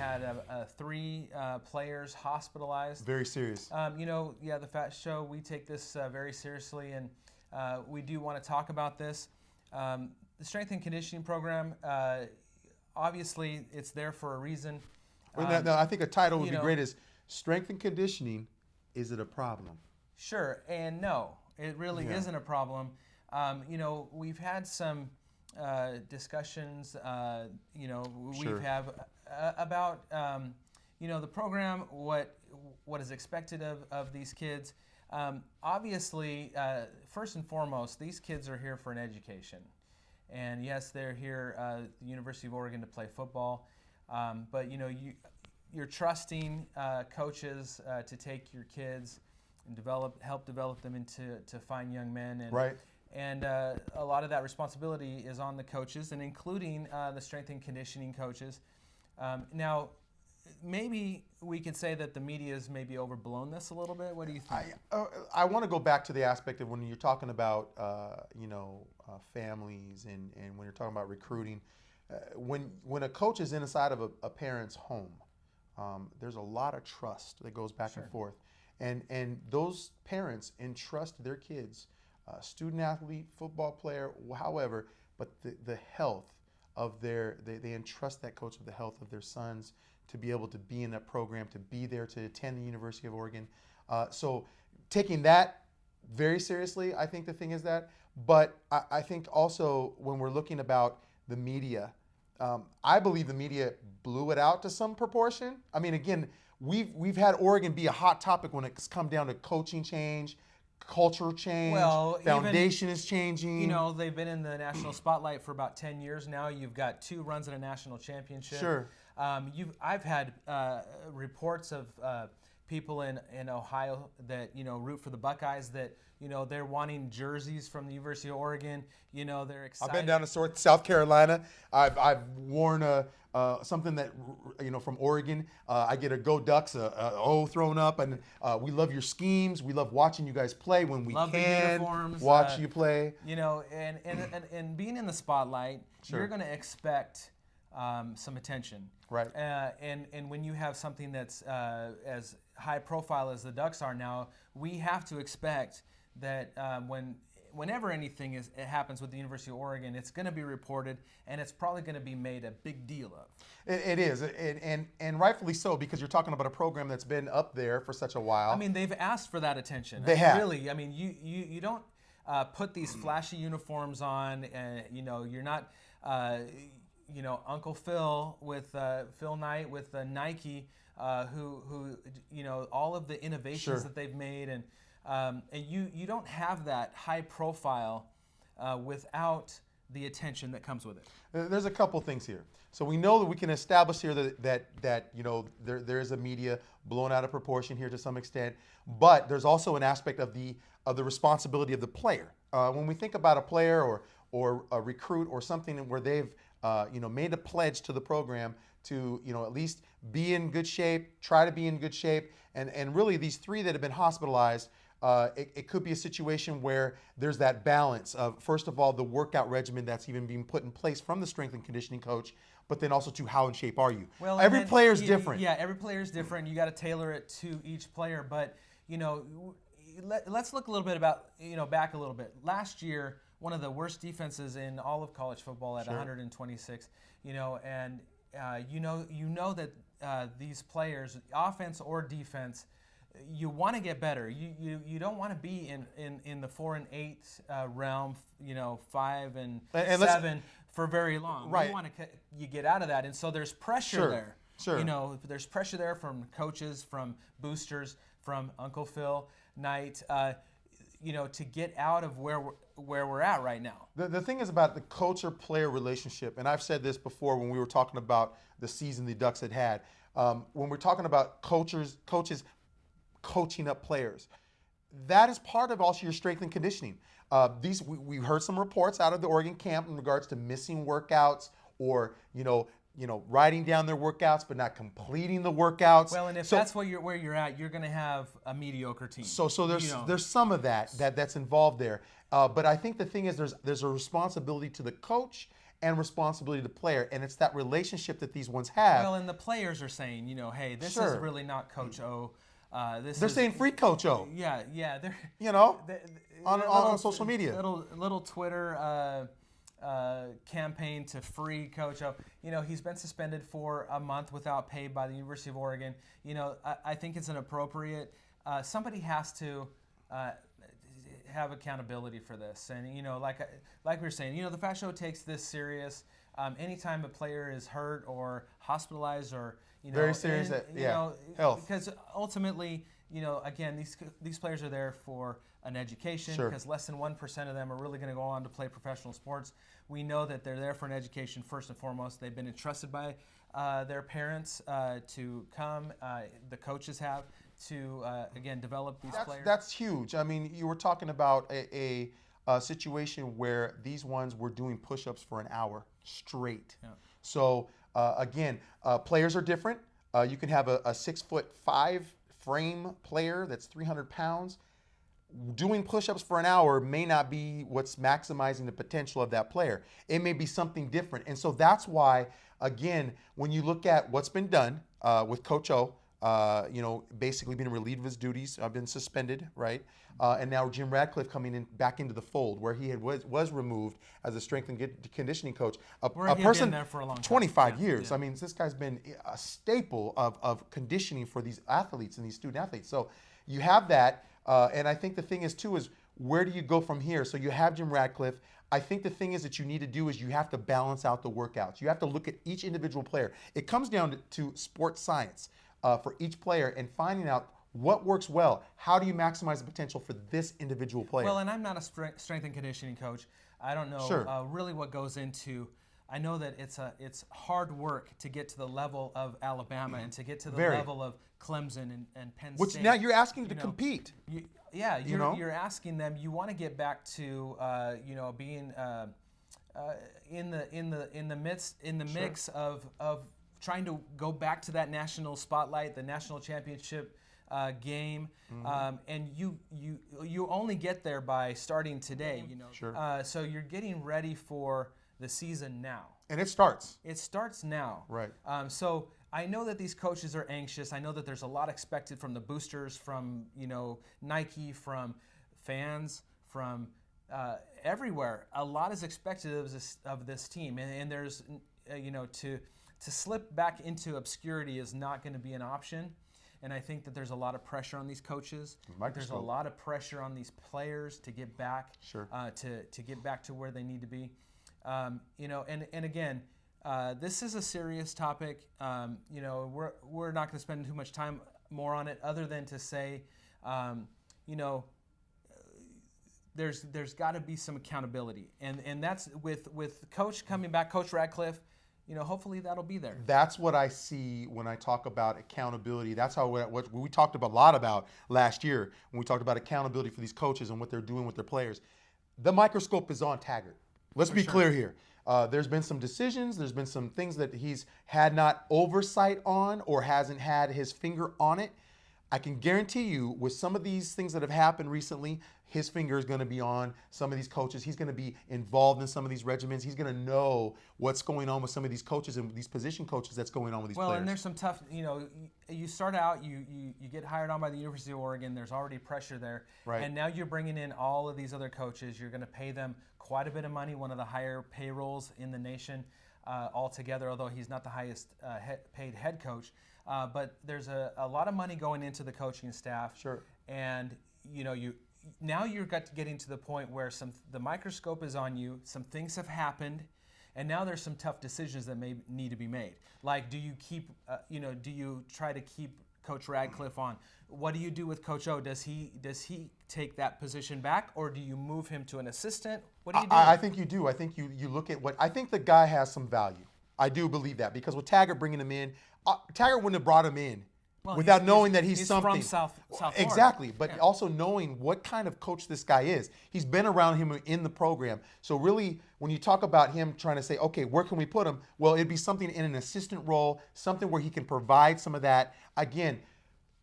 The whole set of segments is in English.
had 3 players hospitalized. Very serious. The FATT show, we take this very seriously, and we do want to talk about this. The strength and conditioning program, obviously, it's there for a reason. Well, I think a title would be great is Strength and Conditioning, is it a problem? Sure, and no, it really isn't a problem. We've had some discussions, we've have about, the program, what is expected of these kids. Obviously, first and foremost, these kids are here for an education. And yes, they're here at the University of Oregon to play football, but you're trusting coaches to take your kids and help develop them into fine young men. And, right. And a lot of that responsibility is on the coaches, and including the strength and conditioning coaches. Now, maybe we could say that the media has maybe overblown this a little bit. What do you think? I want to go back to the aspect of when you're talking about families and when you're talking about recruiting. When a coach is inside of a parent's home, there's a lot of trust that goes back and forth, and those parents entrust their kids, student athlete, football player, however, but the health of they entrust that coach with the health of their sons to be able to be in that program, to be there, to attend the University of Oregon. So taking that very seriously, I think the thing is that. But I think also when we're looking about the media, I believe the media blew it out to some proportion. I mean, again, we've had Oregon be a hot topic when it's come down to coaching change, culture change, foundation is changing. They've been in the national spotlight for about 10 years now. You've got 2 runs at a national championship. Sure. I've had reports of people in Ohio that root for the Buckeyes that they're wanting jerseys from the University of Oregon. They're excited. I've been down to South Carolina. I've worn something that from Oregon. I get a Go Ducks, a O thrown up, and we love your schemes. We love watching you guys play when we love can. The uniforms, watch you play. And being in the spotlight, you're going to expect some attention. Right. And when you have something that's as high profile as the Ducks are now, we have to expect that whenever anything happens with the University of Oregon, it's going to be reported, and it's probably going to be made a big deal of. It is, and rightfully so, because you're talking about a program that's been up there for such a while. I mean, they've asked for that attention. They have. Really, I mean, you don't put these flashy uniforms on, and you're not. Uncle Phil with Phil Knight with Nike, who all of the innovations that they've made, and you don't have that high profile without the attention that comes with it. There's a couple things here. So we know that we can establish here that there is a media blown out of proportion here to some extent, but there's also an aspect of the responsibility of the player. When we think about a player or a recruit or something where they've made a pledge to the program to at least be in good shape, try to be in good shape, and really these 3 that have been hospitalized, it could be a situation where there's that balance of, first of all, the workout regimen that's even being put in place from the strength and conditioning coach, but then also to how in shape are you. Well, every player is different. Yeah, every player is different. You got to tailor it to each player, but let's look a little bit back a little bit. Last year, one of the worst defenses in all of college football at 126, and that these players, offense or defense, you want to get better. You don't want to be in the 4 and 8 realm, 5 and 7 for very long. Right. You want to get out of that, and so there's pressure there. Sure. There's pressure there from coaches, from boosters, from Uncle Phil Knight, to get out of where we're at right now. The thing is about the coach-player relationship, and I've said this before when we were talking about the season the Ducks had. When we're talking about coaches coaching up players, that is part of also your strength and conditioning. We heard some reports out of the Oregon camp in regards to missing workouts or writing down their workouts but not completing the workouts. Well, and if that's where you're at, you're going to have a mediocre team. So there's some of that's involved there. But I think the thing is there's a responsibility to the coach and responsibility to the player. And it's that relationship that these ones have. Well, and the players are saying, hey, this is really not Coach O. They're saying free Coach O. Yeah. They're, on social media. Little Twitter campaign to free Coach O. He's been suspended for a month without pay by the University of Oregon. I think it's inappropriate. Somebody has to have accountability for this. And, like we were saying, the FATT show takes this serious. Anytime a player is hurt or hospitalized or, very serious, health. Because ultimately, again, these players are there for an education, because less than 1% of them are really going to go on to play professional sports. We know that they're there for an education first and foremost. They've been entrusted by their parents to come. The coaches have to, again, develop these players. That's huge. I mean, you were talking about a situation where these ones were doing push-ups for an hour straight. Yeah. So, again, players are different. You can have a 6'5" frame player that's 300 pounds. Doing push-ups for an hour may not be what's maximizing the potential of that player. It may be something different. And so that's why, again, when you look at what's been done with Coach O, basically being relieved of his duties, been suspended, right? And now Jim Radcliffe coming back into the fold, where he was removed as a strength and conditioning coach. A person there for a long time. 25 years. Yeah. I mean, this guy's been a staple of conditioning for these athletes and these student athletes. So you have that, and I think the thing is too is where do you go from here? So you have Jim Radcliffe. I think the thing is that you need to do is you have to balance out the workouts. You have to look at each individual player. It comes down to sports science. For each player and finding out what works well. How do you maximize the potential for this individual player? Well, and I'm not a strength and conditioning coach. I don't know really what goes into. I know that it's hard work to get to the level of Alabama and to get to the level of Clemson and Penn State. Which now you're asking to compete. You're asking them. You want to get back to being in the mix of trying to go back to that national spotlight, the national championship game, and you only get there by starting today. So you're getting ready for the season now. And it starts. It starts now. Right. So I know that these coaches are anxious. I know that there's a lot expected from the boosters, from Nike, from fans, from everywhere. A lot is expected of this team, and there's to slip back into obscurity is not going to be an option. And I think that there's a lot of pressure on these coaches. There's a lot of pressure on these players to get back, to get back to where they need to be. And again, this is a serious topic. We're not going to spend too much time more on it, other than to say, there's got to be some accountability, and that's with Coach coming back, Coach Radcliffe. Hopefully that'll be there. That's what I see when I talk about accountability. That's how what we talked a lot about last year when we talked about accountability for these coaches and what they're doing with their players. The microscope is on Taggart. Let's be clear here. There's been some decisions. There's been some things that he's had not oversight on or hasn't had his finger on it. I can guarantee you with some of these things that have happened recently, his finger is going to be on some of these coaches. He's going to be involved in some of these regimens. He's going to know what's going on with some of these coaches and these position coaches that's going on with these players. Well, and there's some tough, you start out, you get hired on by the University of Oregon. There's already pressure there. Right. And now you're bringing in all of these other coaches. You're going to pay them quite a bit of money, one of the higher payrolls in the nation altogether, although he's not the highest paid head coach. But there's a lot of money going into the coaching staff. Sure. And, now you're getting to the point where the microscope is on you, some things have happened, and now there's some tough decisions that may need to be made. Like, do you keep, do you try to keep Coach Radcliffe on? What do you do with Coach O? Does he take that position back, or do you move him to an assistant? What do you do? I think you do. I think you look at I think the guy has some value. I do believe that, because with Taggart bringing him in, Taggart wouldn't have brought him in without knowing that he's something. From South Florida. Exactly, but also knowing what kind of coach this guy is. He's been around him in the program. So really, when you talk about him trying to say, okay, where can we put him? Well, it'd be something in an assistant role, something where he can provide some of that. Again,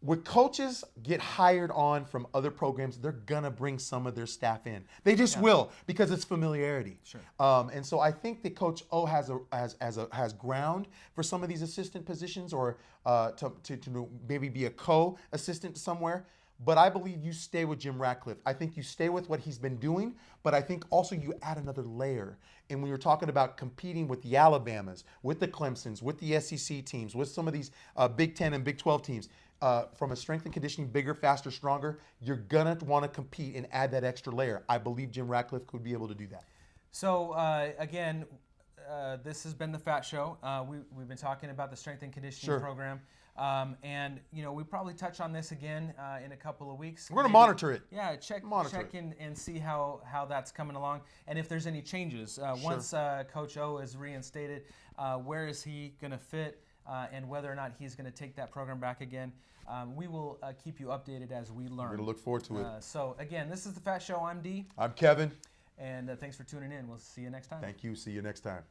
when coaches get hired on from other programs, they're gonna bring some of their staff in. They just will, because it's familiarity. Sure. And so I think that Coach O has ground for some of these assistant positions, or to maybe be a co-assistant somewhere. But I believe you stay with Jim Ratcliffe. I think you stay with what he's been doing, but I think also you add another layer. And when you're talking about competing with the Alabamas, with the Clemsons, with the SEC teams, with some of these Big 10 and Big 12 teams, from a strength and conditioning, bigger, faster, stronger, you're going to want to compete and add that extra layer. I believe Jim Ratcliffe could be able to do that. So, again, this has been the FATT Show. We've been talking about the strength and conditioning program. And, you know, we probably touch on this again in a couple of weeks. We're going to monitor it. Yeah, check and see how that's coming along. And if there's any changes. Once Coach O is reinstated, where is he going to fit, and whether or not he's going to take that program back again. We will keep you updated as we learn. We're going to look forward to it. So, again, this is the FATT Show. I'm Dee. I'm Kevin. And thanks for tuning in. We'll see you next time. Thank you. See you next time.